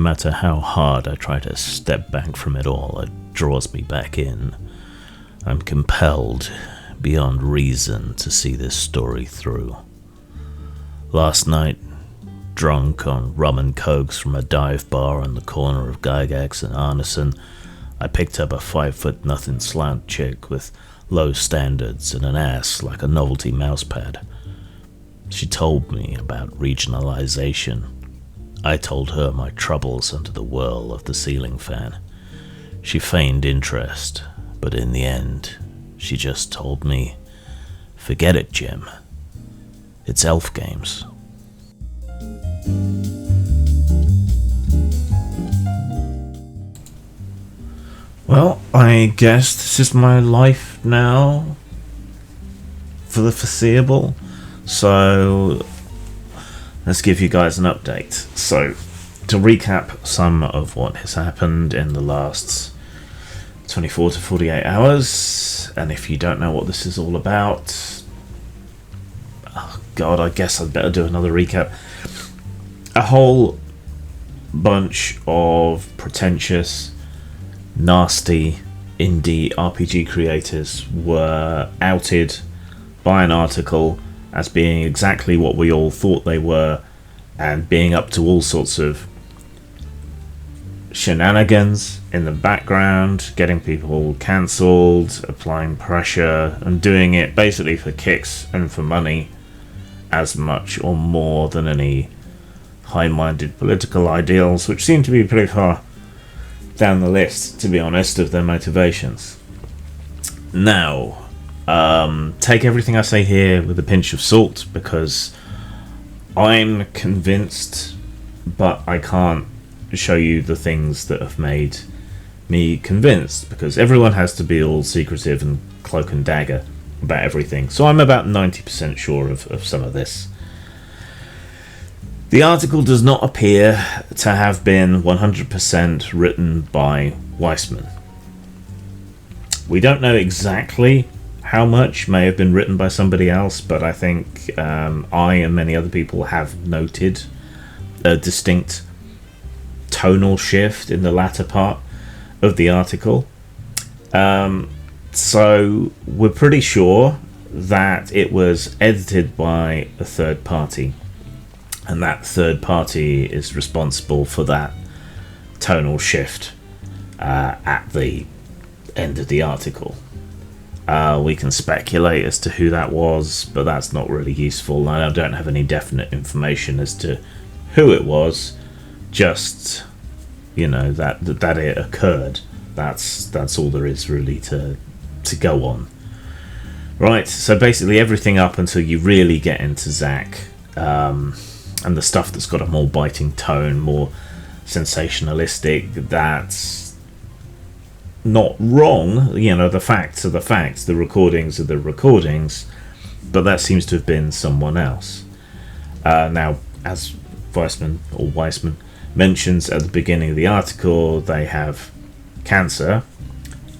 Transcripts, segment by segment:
matter how hard I try to step back from it all, it draws me back in. I'm compelled, beyond reason, to see this story through. Last night, drunk on rum and cokes from a dive bar on the corner of Gygax and Arneson, I picked up a 5'0" slant chick with low standards and an ass like a novelty mousepad. She told me about regionalization. I told her my troubles under the whirl of the ceiling fan. She feigned interest, but in the end, she just told me, "Forget it, Jim. It's elf games." Well, I guess this is my life now for the foreseeable. So let's give you guys an update. So to recap some of what has happened in the last 24 to 48 hours, and if you don't know what this is all about, oh god, I guess I'd better do another recap. A whole bunch of pretentious, nasty indie RPG creators were outed by an article as being exactly what we all thought they were, and being up to all sorts of shenanigans in the background, getting people cancelled, applying pressure, and doing it basically for kicks and for money as much or more than any high-minded political ideals, which seem to be pretty far down the list, to be honest, of their motivations. Now, take everything I say here with a pinch of salt, because I'm convinced, but I can't show you the things that have made me convinced, because everyone has to be all secretive and cloak and dagger about everything. So I'm about 90% sure of some of this. The article does not appear to have been 100% written by Weissman. We don't know exactly how much may have been written by somebody else, but I think I and many other people have noted a distinct tonal shift in the latter part of the article. So we're pretty sure that it was edited by a third party, and that third party is responsible for that tonal shift at the end of the article. We can speculate as to who that was, but that's not really useful. I don't have any definite information as to who it was. Just, you know, that it occurred. That's all there is really to go on. Right. So basically, everything up until you really get into Zack, and the stuff that's got a more biting tone, more sensationalistic, that's not wrong. You know, the facts are the facts, the recordings are the recordings, but that seems to have been someone else. Now, as Weissman mentions at the beginning of the article, they have cancer,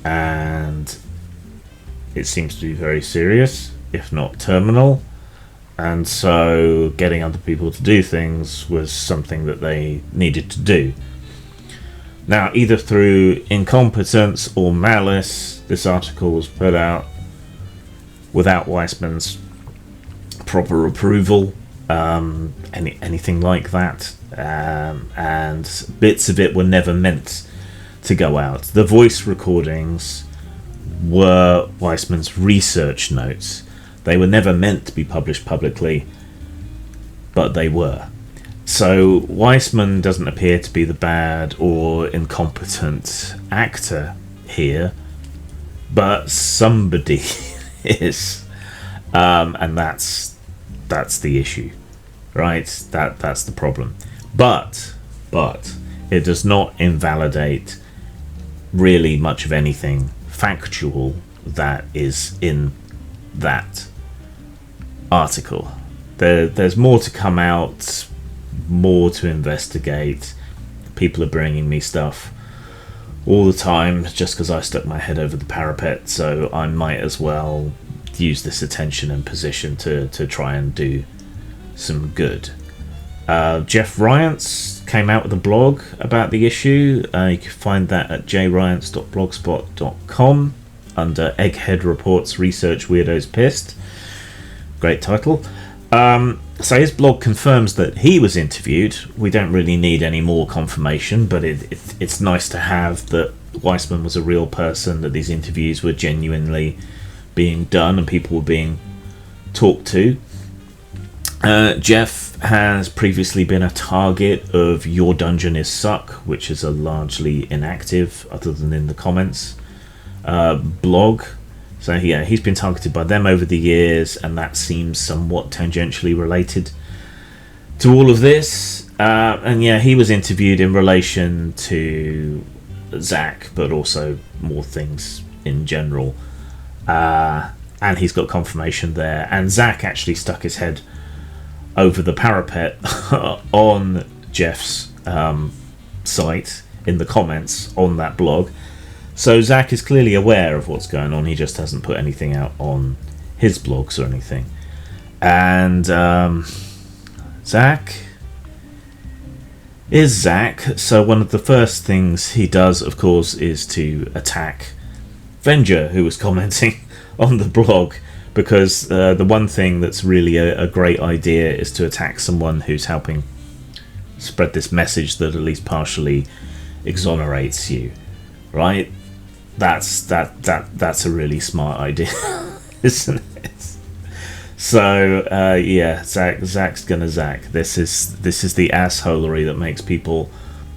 and it seems to be very serious, if not terminal. And so getting other people to do things was something that they needed to do. Now, either through incompetence or malice, this article was put out without Weissman's proper approval, anything like that. And bits of it were never meant to go out. The voice recordings were Weissman's research notes. They were never meant to be published publicly, but they were. So Weissman doesn't appear to be the bad or incompetent actor here, but somebody is, and that's the issue, right? That's the problem. But it does not invalidate really much of anything factual that is in that article. There's more to come out, more to investigate. People are bringing me stuff all the time just because I stuck my head over the parapet, so I might as well use this attention and position to try and do some good. Jeff Ryance came out with a blog about the issue. You can find that at jryants.blogspot.com under Egghead Reports Research Weirdos Pissed. Great title. So his blog confirms that he was interviewed. We don't really need any more confirmation, but it's nice to have that Weissman was a real person, that these interviews were genuinely being done and people were being talked to. Jeff has previously been a target of Your Dungeon is Suck, which is a largely inactive, other than in the comments, blog. So yeah, he's been targeted by them over the years, and that seems somewhat tangentially related to all of this. And yeah, he was interviewed in relation to Zach, but also more things in general. And he's got confirmation there. And Zach actually stuck his head over the parapet on Jeff's site in the comments on that blog. So Zach is clearly aware of what's going on. He just hasn't put anything out on his blogs or anything. And Zach is Zach. So one of the first things he does, of course, is to attack Venger, who was commenting on the blog, because the one thing that's really a great idea is to attack someone who's helping spread this message that at least partially exonerates you, right? That's a really smart idea, isn't it? So yeah, Zach's gonna Zach. This is the assholery that makes people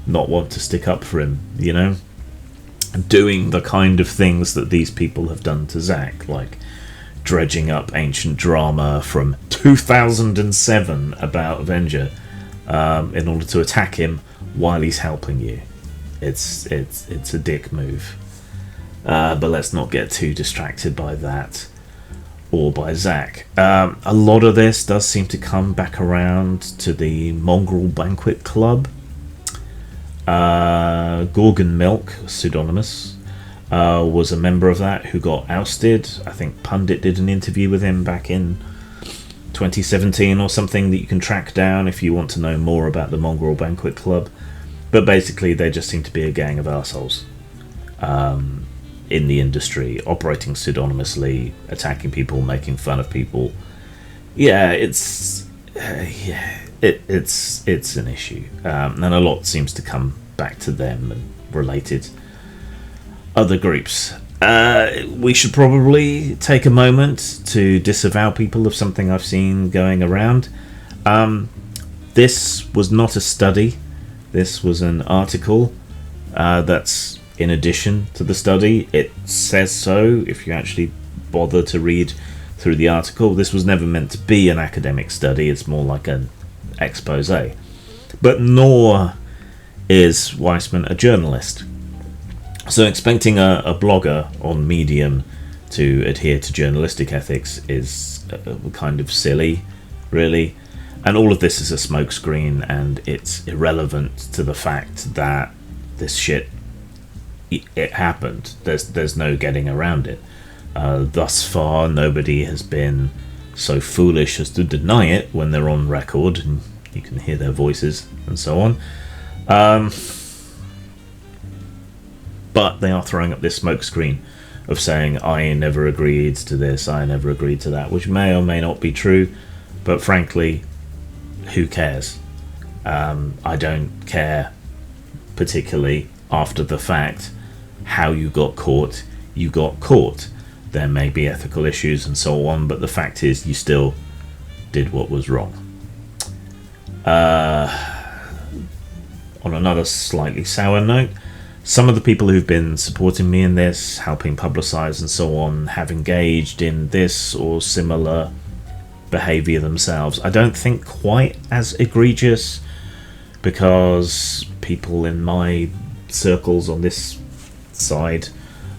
not want to stick up for him, you know? Doing the kind of things that these people have done to Zach, like dredging up ancient drama from 2007 about Avenger in order to attack him while he's helping you. It's a dick move. But let's not get too distracted by that or by Zach. A lot of this does seem to come back around to the Mongrel Banquet Club. Gorgon Milk, pseudonymous, was a member of that who got ousted. I think Pundit did an interview with him back in 2017 or something that you can track down if you want to know more about the Mongrel Banquet Club. But basically they just seem to be a gang of assholes in the industry, operating pseudonymously, attacking people, making fun of people. Yeah, it's an issue, and a lot seems to come back to them and related other groups. We should probably take a moment to disavow people of something I've seen going around. This was not a study. This was an article that's in addition to the study. It says so if you actually bother to read through the article. This was never meant to be an academic study. It's more like an expose. But nor is Weissman a journalist. So expecting a blogger on Medium to adhere to journalistic ethics is kind of silly, really. And all of this is a smokescreen, and it's irrelevant to the fact that this shit, it happened. There's no getting around it. Thus far, nobody has been so foolish as to deny it when they're on record and you can hear their voices and so on. But they are throwing up this smokescreen of saying, I never agreed to this, I never agreed to that, which may or may not be true, but frankly, who cares? I don't care particularly after the fact how you got caught. You got caught. There may be ethical issues and so on, but the fact is you still did what was wrong. On another slightly sour note, some of the people who've been supporting me in this, helping publicise and so on, have engaged in this or similar behaviour themselves. I don't think quite as egregious, because people in my circles on this side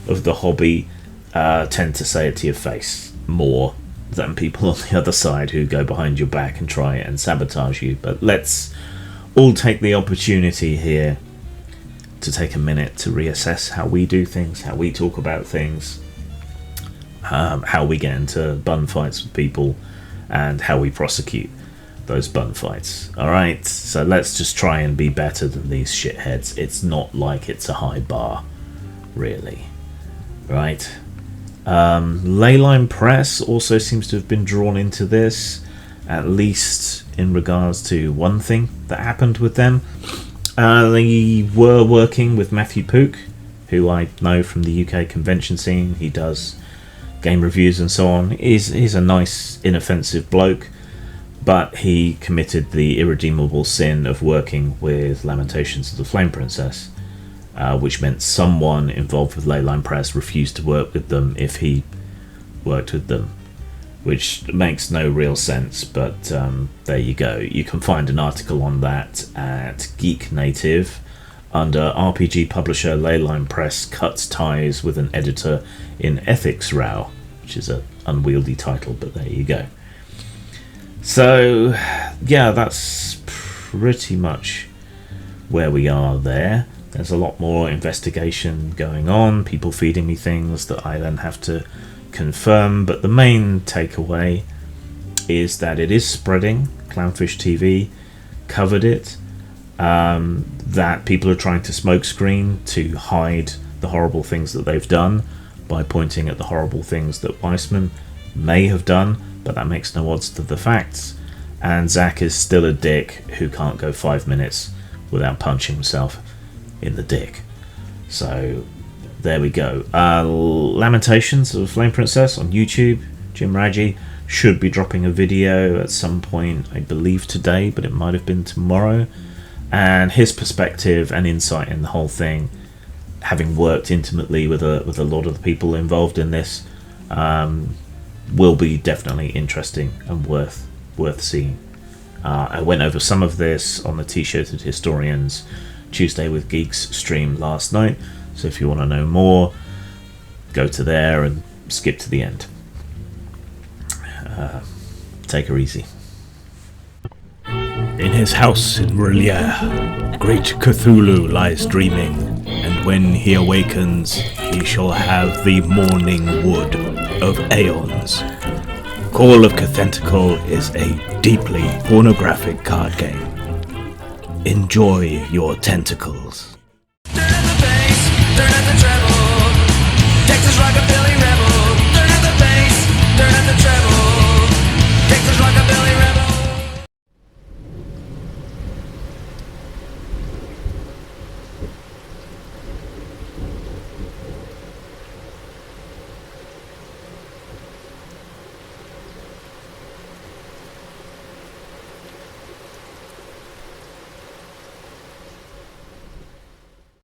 of the hobby tend to say it to your face more than people on the other side who go behind your back and try and sabotage you. But let's all take the opportunity here to take a minute to reassess how we do things, how we talk about things, how we get into bun fights with people, and how we prosecute those bun fights. Alright, so let's just try and be better than these shitheads. It's not like it's a high bar, really. Right? Leyline Press also seems to have been drawn into this, at least in regards to one thing that happened with them. They were working with Matthew Pook, who I know from the UK convention scene. He does game reviews and so on. He's a nice, inoffensive bloke, but he committed the irredeemable sin of working with Lamentations of the Flame Princess, which meant someone involved with Leyline Press refused to work with them if he worked with them, which makes no real sense, but there you go. You can find an article on that at Geek Native under RPG publisher Leyline Press cuts ties with an editor in Ethics Row, which is an unwieldy title, but there you go. So yeah, that's pretty much where we are there. There's a lot more investigation going on, people feeding me things that I then have to confirm, but the main takeaway is that it is spreading. Clownfish TV covered it, that people are trying to smokescreen to hide the horrible things that they've done by pointing at the horrible things that Weissman may have done, but that makes no odds to the facts. And Zach is still a dick who can't go 5 minutes without punching himself in the dick. So there we go. Lamentations of Flame Princess on YouTube. Jim Raggi should be dropping a video at some point, I believe today, but it might have been tomorrow. And his perspective and insight in the whole thing, having worked intimately with a lot of the people involved in this, will be definitely interesting and worth seeing. I went over some of this on the T-shirted Historians Tuesday with Geeks stream last night, so if you want to know more, go to there and skip to the end. Take her easy. In his house in R'lyeh, great Cthulhu lies dreaming, and when he awakens, he shall have the morning wood of aeons. Call of Cthenticle is a deeply pornographic card game. Enjoy your tentacles. Turn at the bass, turn at the